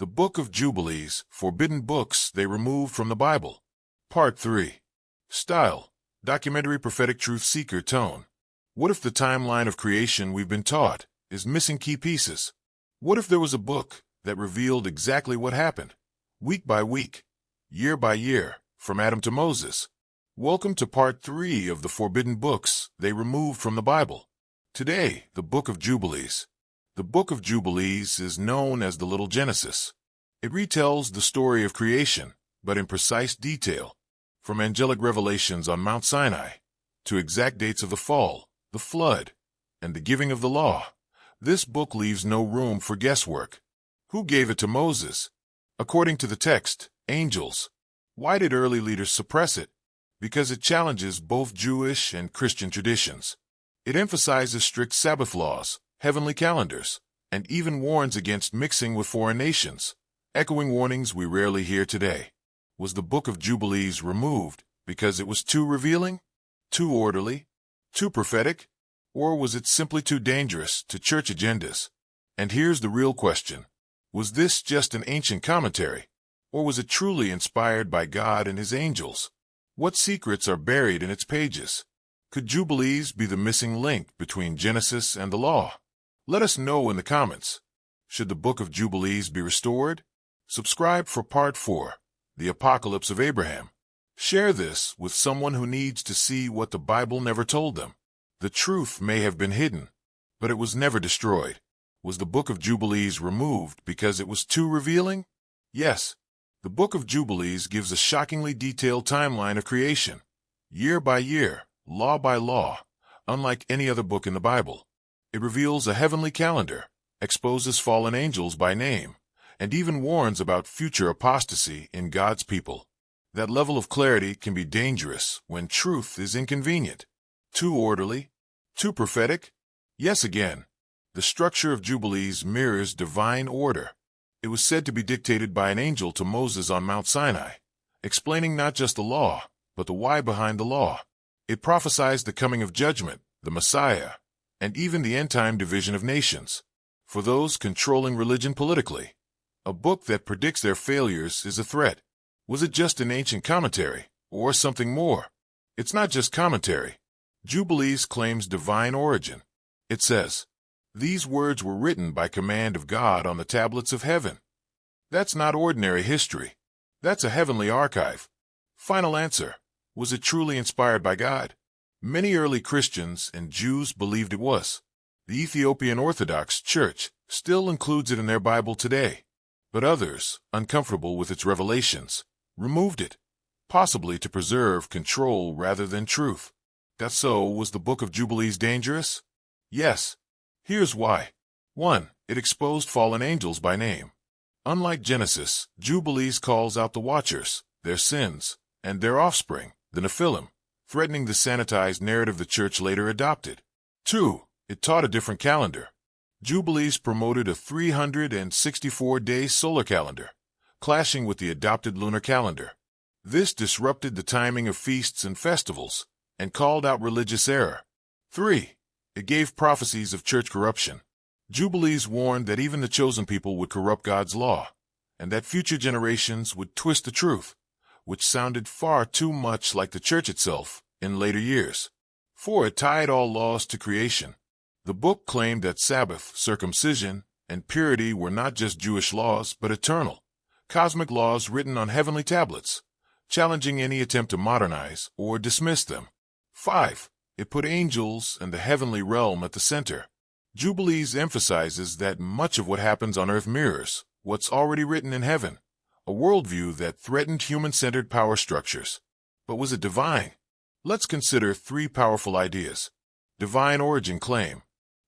The Book of Jubilees, Forbidden Books They Removed from the Bible. Part 3. Style, Documentary-Prophetic-Truth Seeker Tone. What if the timeline of creation we've been taught is missing key pieces? What if there was a book that revealed exactly what happened, week by week, year by year, from Adam to Moses? Welcome to Part 3 of the Forbidden Books They Removed from the Bible. Today, the Book of Jubilees. The Book of Jubilees is known as the Little Genesis. It retells the story of creation, but in precise detail, from angelic revelations on Mount Sinai to exact dates of the fall, the flood, and the giving of the law. This book leaves no room for guesswork. Who gave it to Moses? According to the text, angels. Why did early leaders suppress it? Because it challenges both Jewish and Christian traditions. It emphasizes strict Sabbath laws, heavenly calendars, and even warns against mixing with foreign nations, echoing warnings we rarely hear today. Was the Book of Jubilees removed because it was too revealing, too orderly, too prophetic, or was it simply too dangerous to church agendas? And here's the real question. Was this just an ancient commentary, or was it truly inspired by God and His angels? What secrets are buried in its pages? Could Jubilees be the missing link between Genesis and the law? Let us know in the comments. Should the Book of Jubilees be restored? Subscribe for Part 4, The Apocalypse of Abraham. Share this with someone who needs to see what the Bible never told them. The truth may have been hidden, but it was never destroyed. Was the Book of Jubilees removed because it was too revealing? Yes. The Book of Jubilees gives a shockingly detailed timeline of creation, year by year, law by law, unlike any other book in the Bible. It reveals a heavenly calendar, exposes fallen angels by name, and even warns about future apostasy in God's people. That level of clarity can be dangerous when truth is inconvenient. Too orderly? Too prophetic? Yes again. The structure of Jubilees mirrors divine order. It was said to be dictated by an angel to Moses on Mount Sinai, explaining not just the law, but the why behind the law. It prophesies the coming of judgment, the Messiah, and even the end-time division of nations. For those controlling religion politically, a book that predicts their failures is a threat. Was it just an ancient commentary, or something more? It's not just commentary. Jubilees claims divine origin. It says, "These words were written by command of God on the tablets of heaven." That's not ordinary history. That's a heavenly archive. Final answer. Was it truly inspired by God? Many early Christians and Jews believed it was. The Ethiopian Orthodox Church still includes it in their Bible today. But others, uncomfortable with its revelations, removed it, possibly to preserve control rather than truth. So, was the Book of Jubilees dangerous? Yes. Here's why. 1. It exposed fallen angels by name. Unlike Genesis, Jubilees calls out the Watchers, their sins, and their offspring, the Nephilim, threatening the sanitized narrative the church later adopted. 2. It taught a different calendar. Jubilees promoted a 364-day solar calendar, clashing with the adopted lunar calendar. This disrupted the timing of feasts and festivals, and called out religious error. 3. It gave prophecies of church corruption. Jubilees warned that even the chosen people would corrupt God's law, and that future generations would twist the truth, which sounded far too much like the church itself in later years. 4. It tied all laws to creation. The book claimed that Sabbath, circumcision, and purity were not just Jewish laws, but eternal, cosmic laws written on heavenly tablets, challenging any attempt to modernize or dismiss them. 5. It put angels and the heavenly realm at the center. Jubilees emphasizes that much of what happens on earth mirrors what's already written in heaven, a worldview that threatened human-centered power structures. But was it divine? Let's consider 3 powerful ideas. Divine origin claim.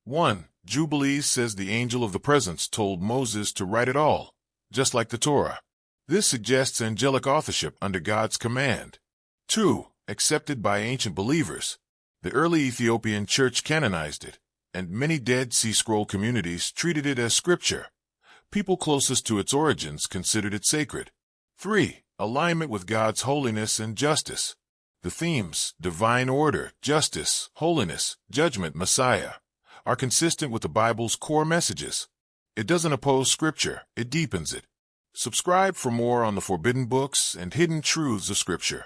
1. Jubilees says the angel of the presence told Moses to write it all, just like the Torah. This suggests angelic authorship under God's command. 2. Accepted by ancient believers. The early Ethiopian church canonized it, and many Dead Sea Scroll communities treated it as scripture. People closest to its origins considered it sacred. 3. Alignment with God's holiness and justice. The themes, divine order, justice, holiness, judgment, Messiah, are consistent with the Bible's core messages. It doesn't oppose Scripture, it deepens it. Subscribe for more on the forbidden books and hidden truths of Scripture.